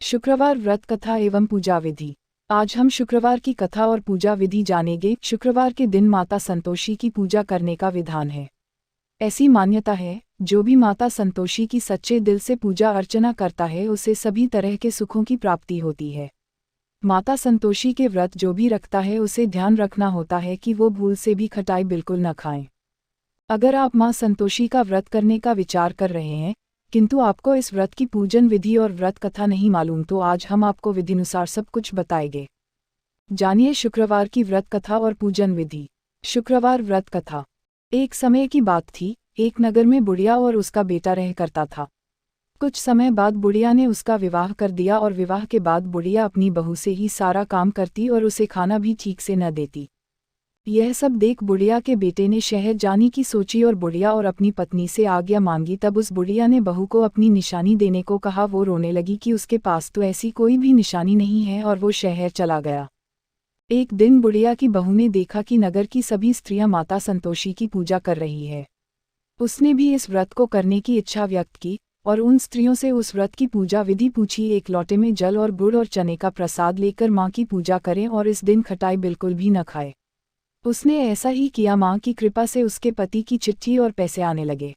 शुक्रवार व्रत कथा एवं पूजा विधि। आज हम शुक्रवार की कथा और पूजा विधि जानेंगे। शुक्रवार के दिन माता संतोषी की पूजा करने का विधान है। ऐसी मान्यता है, जो भी माता संतोषी की सच्चे दिल से पूजा अर्चना करता है उसे सभी तरह के सुखों की प्राप्ति होती है। माता संतोषी के व्रत जो भी रखता है उसे ध्यान रखना होता है कि वो भूल से भी खटाई बिल्कुल न खाएं। अगर आप मां संतोषी का व्रत करने का विचार कर रहे हैं किंतु आपको इस व्रत की पूजन विधि और व्रत कथा नहीं मालूम तो आज हम आपको विधिनुसार सब कुछ बताएंगे। जानिए शुक्रवार की व्रत कथा और पूजन विधि। शुक्रवार व्रत कथा। एक समय की बात थी, एक नगर में बुढ़िया और उसका बेटा रह करता था। कुछ समय बाद बुढ़िया ने उसका विवाह कर दिया और विवाह के बाद बुढ़िया अपनी बहू से ही सारा काम करती और उसे खाना भी ठीक से न देती। यह सब देख बुढ़िया के बेटे ने शहर जाने की सोची और बुढ़िया और अपनी पत्नी से आज्ञा मांगी। तब उस बुढ़िया ने बहू को अपनी निशानी देने को कहा। वो रोने लगी कि उसके पास तो ऐसी कोई भी निशानी नहीं है और वो शहर चला गया। एक दिन बुढ़िया की बहू ने देखा कि नगर की सभी स्त्रियां माता संतोषी की पूजा कर रही है। उसने भी इस व्रत को करने की इच्छा व्यक्त की और उन स्त्रियों से उस व्रत की पूजा विधि पूछी। एक लोटे में जल और गुड़ और चने का प्रसाद लेकर माँ की पूजा करें और इस दिन खटाई बिल्कुल भी न खाए। उसने ऐसा ही किया। माँ की कृपा से उसके पति की चिट्ठी और पैसे आने लगे।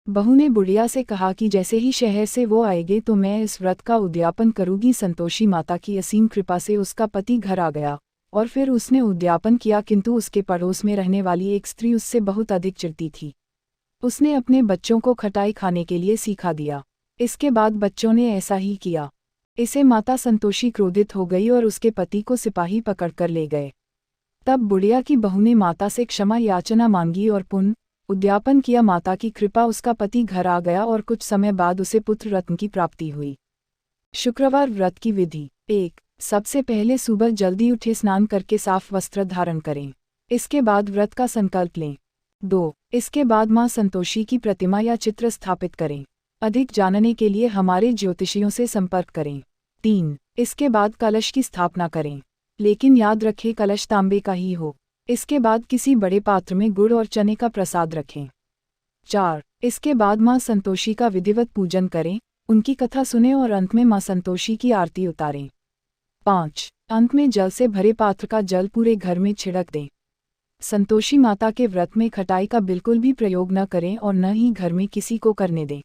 बहू ने बुढ़िया से कहा कि जैसे ही शहर से वो आएंगे तो मैं इस व्रत का उद्यापन करूंगी। संतोषी माता की असीम कृपा से उसका पति घर आ गया और फिर उसने उद्यापन किया, किंतु उसके पड़ोस में रहने वाली एक स्त्री उससे बहुत अधिक चिढ़ती थी। उसने अपने बच्चों को खटाई खाने के लिए सिखा दिया। इसके बाद बच्चों ने ऐसा ही किया। इसे माता संतोषी क्रोधित हो गई और उसके पति को सिपाही पकड़कर ले गए। तब बुढ़िया की बहू ने माता से क्षमा याचना मांगी और पुनः उद्यापन किया। माता की कृपा उसका पति घर आ गया और कुछ समय बाद उसे पुत्र रत्न की प्राप्ति हुई। शुक्रवार व्रत की विधि। 1. सबसे पहले सुबह जल्दी उठे, स्नान करके साफ वस्त्र धारण करें। इसके बाद व्रत का संकल्प लें। 2. इसके बाद मां संतोषी की प्रतिमा या चित्र स्थापित करें। अधिक जानने के लिए हमारे ज्योतिषियों से संपर्क करें। 3. इसके बाद कलश की स्थापना करें, लेकिन याद रखें कलश तांबे का ही हो। इसके बाद किसी बड़े पात्र में गुड़ और चने का प्रसाद रखें। 4. इसके बाद मां संतोषी का विधिवत पूजन करें, उनकी कथा सुनें और अंत में मां संतोषी की आरती उतारें। 5. अंत में जल से भरे पात्र का जल पूरे घर में छिड़क दें। संतोषी माता के व्रत में खटाई का बिल्कुल भी प्रयोग न करें और न ही घर में किसी को करने दें।